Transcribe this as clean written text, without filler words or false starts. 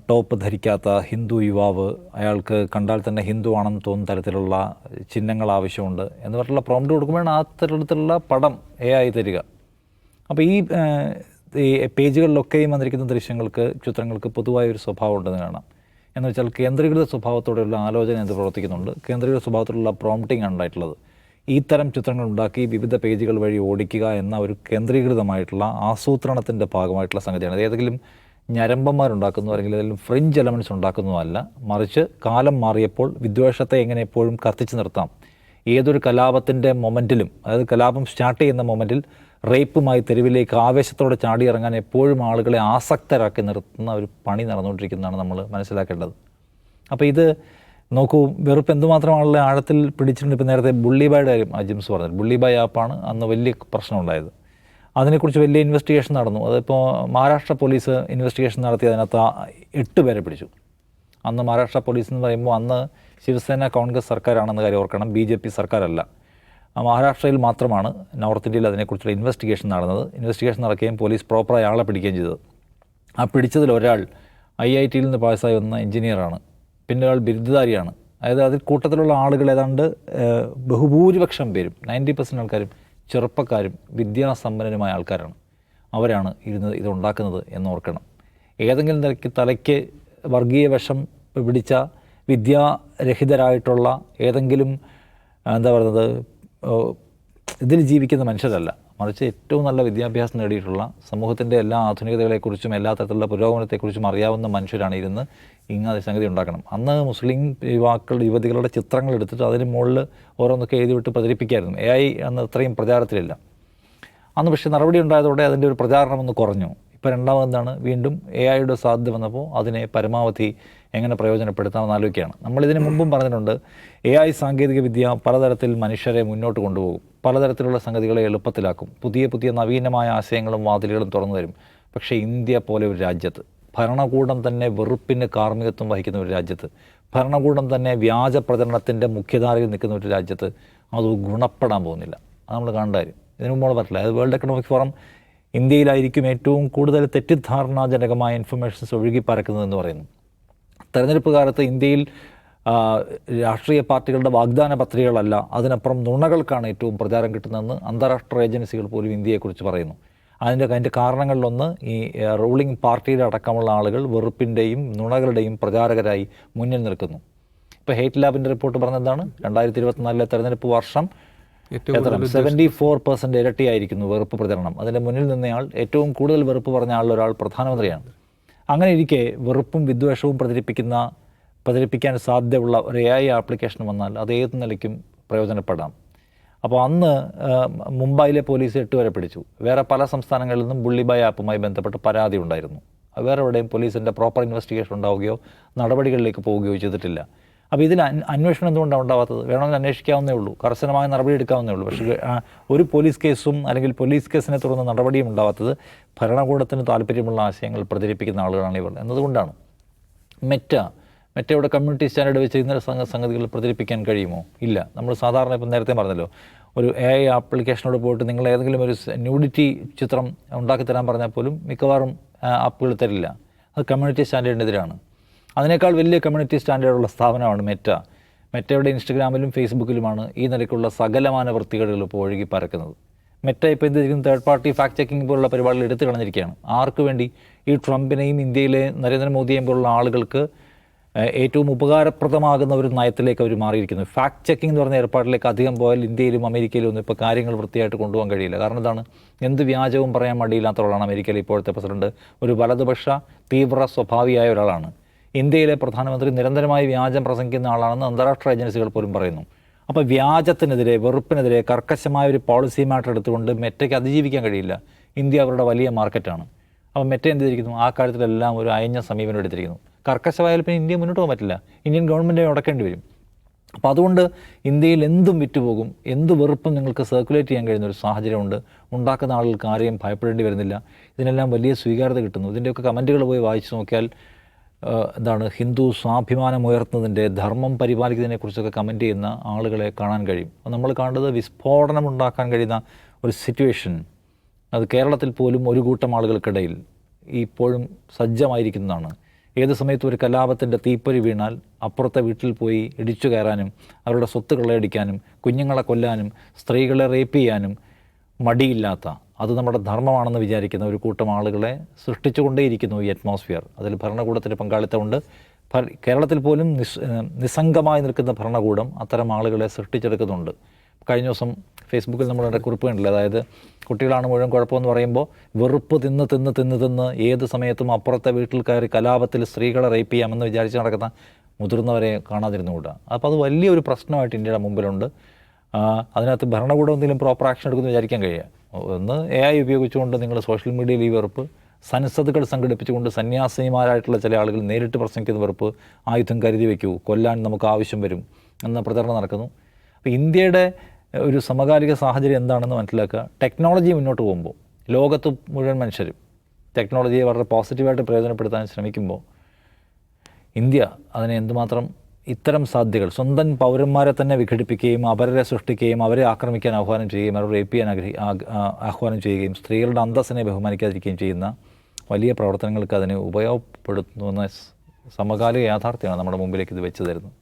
Top ധരിക്കാത്ത Hindu യുവാവ്, അയാൾക്ക് കണ്ടാൽ തന്നെ ഹിന്ദു ആണെന്ന് തോന്നുന്ന തരത്തിലുള്ള ചിഹ്നങ്ങൾ ആവശ്യമുണ്ട് എന്ന് പറഞ്ഞിട്ടുള്ള പ്രോംപ്റ്റ് കൊടുക്കുമ്പോഴാണ് ആ തരത്തിലുള്ള പടം AI തരിക. അപ്പോൾ ഈ പേജുകളിലൊക്കെയും വന്നിരിക്കുന്ന ദൃശ്യങ്ങൾക്ക്, ചിത്രങ്ങൾക്ക് പൊതുവായൊരു സ്വഭാവം ഉണ്ടെന്ന് കാണാം. എന്ന് വെച്ചാൽ കേന്ദ്രീകൃത സ്വഭാവത്തോടെയുള്ള ആലോചന എന്ത് പ്രവർത്തിക്കുന്നുണ്ട്, കേന്ദ്രീകൃത സ്വഭാവത്തിലുള്ള പ്രോംപ്റ്റിംഗ് ആണ് ഉണ്ടായിട്ടുള്ളത്. ഈ തരം ചിത്രങ്ങൾ ഉണ്ടാക്കി വിവിധ പേജുകൾ വഴി ഓടിക്കുക എന്ന ഒരു കേന്ദ്രീകൃതമായിട്ടുള്ള ആസൂത്രണത്തിൻ്റെ ഭാഗമായിട്ടുള്ള സംഗതിയാണ്. അത് ഏതെങ്കിലും ഞരമ്പന്മാരുണ്ടാക്കുന്നു അല്ലെങ്കിൽ ഏതെങ്കിലും ഫ്രിഞ്ച് എലമെൻറ്റ്സ് ഉണ്ടാക്കുന്നതല്ല, മറിച്ച് കാലം മാറിയപ്പോൾ വിദ്വേഷത്തെ എങ്ങനെ എപ്പോഴും കത്തിച്ചു നിർത്താം, ഏതൊരു കലാപത്തിൻ്റെ മൊമെൻറ്റിലും, അതായത് കലാപം സ്റ്റാർട്ട് ചെയ്യുന്ന മൊമെൻറ്റിൽ റേപ്പുമായി തെരുവിലേക്ക് ആവേശത്തോടെ ചാടിയിറങ്ങാൻ എപ്പോഴും ആളുകളെ ആസക്തരാക്കി നിർത്തുന്ന ഒരു പണി നടന്നുകൊണ്ടിരിക്കുന്നതാണ് നമ്മൾ മനസ്സിലാക്കേണ്ടത്. അപ്പോൾ ഇത് നോക്കൂ, വെറുപ്പ് എന്തുമാത്രമാണുള്ള ആഴത്തിൽ പിടിച്ചിട്ടുണ്ട്. ഇപ്പോൾ നേരത്തെ ബുള്ളിബായുടെ കാര്യം ജിംസ് പറഞ്ഞത്, ബുള്ളിബായ് ആപ്പാണ് അന്ന് വലിയ പ്രശ്നം ഉണ്ടായത്. അതിനെക്കുറിച്ച് വലിയ ഇൻവെസ്റ്റിഗേഷൻ നടന്നു. അതിപ്പോൾ മഹാരാഷ്ട്ര പോലീസ് ഇൻവെസ്റ്റിഗേഷൻ നടത്തി അതിനകത്ത് 8 പേരെ പിടിച്ചു. അന്ന് മഹാരാഷ്ട്ര പോലീസ് എന്ന് പറയുമ്പോൾ അന്ന് ശിവസേന കോൺഗ്രസ് സർക്കാരാണെന്ന കാര്യം ഓർക്കണം, BJP സർക്കാരല്ല. മഹാരാഷ്ട്രയിൽ മാത്രമാണ് നോർത്ത് ഇന്ത്യയിൽ അതിനെക്കുറിച്ചുള്ള ഇൻവെസ്റ്റിഗേഷൻ നടന്നത്. ഇൻവെസ്റ്റിഗേഷൻ നടക്കുകയും പോലീസ് പ്രോപ്പറായി ആളെ പിടിക്കുകയും ചെയ്തത്. ആ പിടിച്ചതിൽ ഒരാൾ IITയിൽ നിന്ന് പാസ്സായി വന്ന എഞ്ചിനീയറാണ്, പിന്നെ ഒരാൾ ബിരുദധാരിയാണ്. അതായത് അതിൽ കൂട്ടത്തിലുള്ള ആളുകൾ ഏതാണ്ട് ബഹുഭൂരിപക്ഷം പേരും 90% ആൾക്കാരും ചെറുപ്പക്കാരും വിദ്യാസമ്പന്നരുമായ ആൾക്കാരാണ്. അവരാണ് ഇതുണ്ടാക്കുന്നത് എന്നോർക്കണം. ഏതെങ്കിലും തലയ്ക്ക് വർഗീയ വിഷം പിടിച്ച വിദ്യാരഹിതരായിട്ടുള്ള ഏതെങ്കിലും ഇതിൽ ജീവിക്കുന്ന മനുഷ്യരല്ല, മറിച്ച് ഏറ്റവും നല്ല വിദ്യാഭ്യാസം നേടിയിട്ടുള്ള, സമൂഹത്തിൻ്റെ എല്ലാ ആധുനികതകളെക്കുറിച്ചും എല്ലാ തരത്തിലുള്ള പുരോഗമനത്തെക്കുറിച്ചും അറിയാവുന്ന മനുഷ്യരാണ് ഇങ്ങനെ സംഗതി ഉണ്ടാക്കണം. അന്ന് മുസ്ലിം യുവതികളുടെ ചിത്രങ്ങൾ എടുത്തിട്ട് അതിന് മുകളിൽ ഓരോന്നൊക്കെ എഴുതി വിട്ട് പ്രചരിപ്പിക്കായിരുന്നു. AI അന്ന് അത്രയും പ്രചാരത്തിലില്ല അന്ന്. പക്ഷേ നടപടി ഉണ്ടായതോടെ അതിൻ്റെ ഒരു പ്രചാരണം ഒന്ന് കുറഞ്ഞു. ഇപ്പോൾ രണ്ടാമതെന്താണ്, വീണ്ടും AIയുടെ സാധ്യത വന്നപ്പോൾ അതിനെ പരമാവധി എങ്ങനെ പ്രയോജനപ്പെടുത്താമെന്ന് ആലോചിക്കുകയാണ്. നമ്മളിതിന് മുമ്പും പറഞ്ഞിട്ടുണ്ട്, AI സാങ്കേതികവിദ്യ പലതരത്തിൽ മനുഷ്യരെ മുന്നോട്ട് കൊണ്ടുപോകും, പലതരത്തിലുള്ള സംഗതികളെ എളുപ്പത്തിലാക്കും, പുതിയ പുതിയ നവീനമായ ആശയങ്ങളും വാതിലുകളും തുറന്നു തരും. പക്ഷേ ഇന്ത്യ പോലെ ഒരു രാജ്യത്ത്, ഭരണകൂടം തന്നെ വെറുപ്പിന് കാർമ്മികത്വം വഹിക്കുന്ന ഒരു രാജ്യത്ത്, ഭരണകൂടം തന്നെ വ്യാജ പ്രചരണത്തിൻ്റെ മുഖ്യധാരയിൽ നിൽക്കുന്ന ഒരു രാജ്യത്ത് അത് ഗുണപ്പെടാൻ പോകുന്നില്ല. അത് നമ്മൾ കാണേണ്ട കാര്യം. ഇതിനു മുമ്പ് പറഞ്ഞില്ല, അത് വേൾഡ് എക്കണോമിക് ഫോറം ഇന്ത്യയിലായിരിക്കും ഏറ്റവും കൂടുതൽ തെറ്റിദ്ധാരണാജനകമായ ഇൻഫർമേഷൻസ് ഒഴുകി പരക്കുന്നതെന്ന് പറയുന്നു. തെരഞ്ഞെടുപ്പ് കാലത്ത് ഇന്ത്യയിൽ രാഷ്ട്രീയ പാർട്ടികളുടെ വാഗ്ദാന പത്രികകളല്ല, അതിനപ്പുറം നുണകൾക്കാണ് ഏറ്റവും പ്രചാരം കിട്ടുന്നതെന്ന് അന്താരാഷ്ട്ര ഏജൻസികൾ പോലും ഇന്ത്യയെക്കുറിച്ച് പറയുന്നു. അതിൻ്റെ കാരണങ്ങളിലൊന്ന് ഈ റൂളിംഗ് പാർട്ടിയുടെ അടക്കമുള്ള ആളുകൾ വെറുപ്പിൻ്റെയും നുണകളുടെയും പ്രചാരകരായി മുന്നിൽ നിൽക്കുന്നു. ഇപ്പോൾ ഹേറ്റ് ലാബിൻ്റെ റിപ്പോർട്ട് പറഞ്ഞെന്താണ്, 2024 തെരഞ്ഞെടുപ്പ് വർഷം 74% ഇരട്ടിയായിരിക്കുന്നു വെറുപ്പ് പ്രചരണം. അതിൻ്റെ മുന്നിൽ നിന്നയാൾ, ഏറ്റവും കൂടുതൽ വെറുപ്പ് പറഞ്ഞ ആളിലൊരാൾ പ്രധാനമന്ത്രിയാണ്. അങ്ങനെ ഇരിക്കെ വെറുപ്പും വിദ്വേഷവും പ്രചരിപ്പിക്കാൻ സാധ്യതയുള്ള ഒരു AI ആപ്ലിക്കേഷൻ വന്നാൽ അത് ഏത് നിലയ്ക്കും പ്രയോജനപ്പെടാം. അപ്പോൾ അന്ന് മുംബൈയിലെ പോലീസ് 8 പേരെ പിടിച്ചു. വേറെ പല സംസ്ഥാനങ്ങളിൽ നിന്നും ബുള്ളിബായ് ആപ്പുമായി ബന്ധപ്പെട്ട് പരാതി ഉണ്ടായിരുന്നു. വേറെ എവിടെയും പോലീസിൻ്റെ പ്രോപ്പർ ഇൻവെസ്റ്റിഗേഷൻ ഉണ്ടാവുകയോ നടപടികളിലേക്ക് പോവുകയോ ചെയ്തിട്ടില്ല. അപ്പോൾ ഇതിൽ അന്വേഷണം എന്തുകൊണ്ടാണ് ഉണ്ടാവാത്തത്? വേണമെങ്കിൽ അന്വേഷിക്കാവുന്നേ ഉള്ളൂ, കർശനമായ നടപടി എടുക്കാവുന്നേ ഉള്ളൂ. പക്ഷേ ഒരു പോലീസ് കേസും അല്ലെങ്കിൽ പോലീസ് കേസിനെ തുടർന്ന് നടപടിയും ഉണ്ടാവാത്തത് ഭരണകൂടത്തിന് താല്പര്യമുള്ള ആശയങ്ങൾ പ്രചരിപ്പിക്കുന്ന ആളുകളാണ് ഇവർ എന്നതുകൊണ്ടാണ്. മെറ്റയുടെ കമ്മ്യൂണിറ്റി സ്റ്റാൻഡേർഡ് വെച്ച് ഇന്നലെ സംഗതികൾ പ്രചരിപ്പിക്കാൻ കഴിയുമോ? ഇല്ല. നമ്മൾ സാധാരണ ഇപ്പം നേരത്തെ പറഞ്ഞല്ലോ, ഒരു AI ആപ്ലിക്കേഷനോട് പോയിട്ട് നിങ്ങൾ ഏതെങ്കിലും ഒരു ന്യൂഡിറ്റി ചിത്രം ഉണ്ടാക്കി തരാൻ പറഞ്ഞാൽ പോലും മിക്കവാറും ആപ്പുകൾ തരില്ല. അത് കമ്മ്യൂണിറ്റി സ്റ്റാൻഡേർഡിനെതിരാണ്. അതിനേക്കാൾ വലിയ കമ്മ്യൂണിറ്റി സ്റ്റാൻഡേർഡുള്ള സ്ഥാപനമാണ് മെറ്റയുടെ ഇൻസ്റ്റഗ്രാമിലും ഫേസ്ബുക്കിലുമാണ് ഈ നിലയ്ക്കുള്ള സകലമാന വൃത്തികേടുകൾ ഇപ്പോൾ ഒഴുകി പരക്കുന്നത്. മെറ്റ ഇപ്പോൾ എന്തിരിക്കും, തേർഡ് പാർട്ടി ഫാക്ട് ചെക്കിംഗ് പോലുള്ള പരിപാടികൾ എടുത്തു കളഞ്ഞിരിക്കുകയാണ്. ആർക്ക് വേണ്ടി? ഈ ട്രംപിനെയും ഇന്ത്യയിലെ നരേന്ദ്രമോദിയെയും പോലുള്ള ആളുകൾക്ക് ഏറ്റവും ഉപകാരപ്രദമാകുന്ന ഒരു നയത്തിലേക്ക് അവർ മാറിയിരിക്കുന്നു. ഫാക്ട് ചെക്കിംഗ് എന്ന് പറഞ്ഞ ഏർപ്പാടിലേക്ക് അധികം പോയാൽ ഇന്ത്യയിലും അമേരിക്കയിലും ഒന്നും ഇപ്പോൾ കാര്യങ്ങൾ വൃത്തിയായിട്ട് കൊണ്ടുപോകാൻ കഴിയില്ല. കാരണം എന്താണ്, എന്ത് വ്യാജവും പറയാൻ മടിയില്ലാത്തവരാണ് അമേരിക്കയിലെ ഇപ്പോഴത്തെ പ്രസിഡന്റ്. ഒരു വലതുപക്ഷ തീവ്ര സ്വഭാവിയായ ഒരാളാണ്. ഇന്ത്യയിലെ പ്രധാനമന്ത്രി നിരന്തരമായി വ്യാജം പ്രസംഗിക്കുന്ന ആളാണെന്ന് അന്താരാഷ്ട്ര ഏജൻസികൾ പോലും പറയുന്നു. അപ്പോൾ വ്യാജത്തിനെതിരെ, വെറുപ്പിനെതിരെ കർക്കശമായ ഒരു പോളിസി മാറ്റർ എടുത്തുകൊണ്ട് മെറ്റയ്ക്ക് അതിജീവിക്കാൻ കഴിയില്ല. ഇന്ത്യ അവരുടെ വലിയ മാർക്കറ്റാണ്. അപ്പോൾ മെറ്റ എന്ത് ചെയ്തിരിക്കുന്നു? ആ കാര്യത്തിലെല്ലാം ഒരു അയഞ്ഞ സമീപനം എടുത്തിരിക്കുന്നു. കർക്കശമായാലും പിന്നെ ഇന്ത്യ മുന്നോട്ട് പോകാൻ പറ്റില്ല, ഇന്ത്യൻ ഗവൺമെൻറ് അടക്കേണ്ടി വരും. അപ്പോൾ അതുകൊണ്ട് ഇന്ത്യയിൽ എന്തും വിറ്റുപോകും, എന്ത് വെറുപ്പും നിങ്ങൾക്ക് സർക്കുലേറ്റ് ചെയ്യാൻ കഴിയുന്ന ഒരു സാഹചര്യമുണ്ട്. ഉണ്ടാക്കുന്ന ആളുകൾക്ക് ആരെയും ഭയപ്പെടേണ്ടി വരുന്നില്ല. ഇതിനെല്ലാം വലിയ സ്വീകാര്യത കിട്ടുന്നു. ഇതിൻ്റെയൊക്കെ കമൻറ്റുകൾ പോയി വായിച്ചു നോക്കിയാൽ ഹിന്ദു സ്വാഭിമാനം ഉയർത്തുന്നതിൻ്റെ, ധർമ്മം പരിപാലിക്കുന്നതിനെക്കുറിച്ചൊക്കെ കമൻറ്റ് ചെയ്യുന്ന ആളുകളെ കാണാൻ കഴിയും. നമ്മൾ കാണേണ്ടത് വിസ്ഫോടനം ഉണ്ടാക്കാൻ കഴിയുന്ന ഒരു സിറ്റുവേഷൻ അത് കേരളത്തിൽ പോലും ഒരു കൂട്ടം ആളുകൾക്കിടയിൽ ഇപ്പോഴും സജ്ജമായിരിക്കുന്നതാണ്. ഏത് സമയത്തും ഒരു കലാപത്തിൻ്റെ തീപ്പൊരി വീണാൽ അപ്പുറത്തെ വീട്ടിൽ പോയി ഇടിച്ചു കയറാനും അവരുടെ സ്വത്ത് കൊള്ളയടിക്കാനും കുഞ്ഞുങ്ങളെ കൊല്ലാനും സ്ത്രീകളെ റേപ്പ് ചെയ്യാനും മടിയില്ലാത്ത, അത് നമ്മുടെ ധർമ്മമാണെന്ന് വിചാരിക്കുന്ന ഒരു കൂട്ടം ആളുകളെ സൃഷ്ടിച്ചുകൊണ്ടേയിരിക്കുന്നു ഈ അറ്റ്മോസ്ഫിയർ. അതിൽ ഭരണകൂടത്തിൻ്റെ പങ്കാളിത്തമുണ്ട്. കേരളത്തിൽ പോലും നിസ്സംഗമായി നിൽക്കുന്ന ഭരണകൂടം അത്തരം ആളുകളെ സൃഷ്ടിച്ചെടുക്കുന്നുണ്ട്. കഴിഞ്ഞ ദിവസം ഫേസ്ബുക്കിൽ നമ്മളുടെ കുറിപ്പ് കണ്ടില്ല, അതായത് കുട്ടികളാണ് മുഴുവൻ കുഴപ്പമെന്ന് പറയുമ്പോൾ വെറുപ്പ് തിന്ന് ഏത് സമയത്തും അപ്പുറത്തെ വീട്ടിൽ കയറി കലാപത്തിൽ സ്ത്രീകളെ റേപ്പ് ചെയ്യാമെന്ന് വിചാരിച്ച് നടക്കുന്ന മുതിർന്നവരെ കാണാതിരുന്നുകൂടാ. അപ്പോൾ അത് വലിയൊരു പ്രശ്നമായിട്ട് ഇന്ത്യയുടെ മുമ്പിലുണ്ട്. അതിനകത്ത് ഭരണകൂടം എന്തെങ്കിലും പ്രോപ്പർ ആക്ഷൻ എടുക്കുമെന്ന് വിചാരിക്കാൻ കഴിയുക. ഒന്ന് AI ഉപയോഗിച്ചുകൊണ്ട് നിങ്ങൾ സോഷ്യൽ മീഡിയയിൽ ഈ വെറുപ്പ്, സൻസദുകൾ സംഘടിപ്പിച്ചുകൊണ്ട് സന്യാസിനിമാരായിട്ടുള്ള ചില ആളുകൾ നേരിട്ട് പ്രസംഗിക്കുന്ന വെറുപ്പ്, ആയുധം കരുതി വയ്ക്കൂ, കൊല്ലാൻ നമുക്ക് ആവശ്യം വരും എന്ന പ്രചരണം നടക്കുന്നു. അപ്പോൾ ഇന്ത്യയുടെ ഒരു സമകാലിക സാഹചര്യം എന്താണെന്ന് മനസ്സിലാക്കുക. ടെക്നോളജി മുന്നോട്ട് പോകുമ്പോൾ ലോകത്ത് മുഴുവൻ മനുഷ്യരും ടെക്നോളജിയെ വളരെ പോസിറ്റീവായിട്ട് പ്രയോജനപ്പെടുത്താൻ ശ്രമിക്കുമ്പോൾ ഇന്ത്യ അതിനെ എന്തുമാത്രം ഇത്തരം സാധ്യതകൾ, സ്വന്തം പൗരന്മാരെ തന്നെ വിഘടിപ്പിക്കുകയും അവരെ സൃഷ്ടിക്കുകയും അവരെ ആക്രമിക്കാൻ ആഹ്വാനം ചെയ്യുകയും അവരെ റേപ്പ് ചെയ്യാൻ ആഹ്വാനം ചെയ്യുകയും സ്ത്രീകളുടെ അന്തസ്സിനെ ബഹുമാനിക്കാതിരിക്കുകയും ചെയ്യുന്ന വലിയ പ്രവർത്തനങ്ങൾക്ക് അതിനെ ഉപയോഗപ്പെടുത്തുന്ന സമകാലിക യാഥാർത്ഥ്യമാണ് നമ്മുടെ മുമ്പിലേക്ക് ഇത് വെച്ച് തരുന്നത്.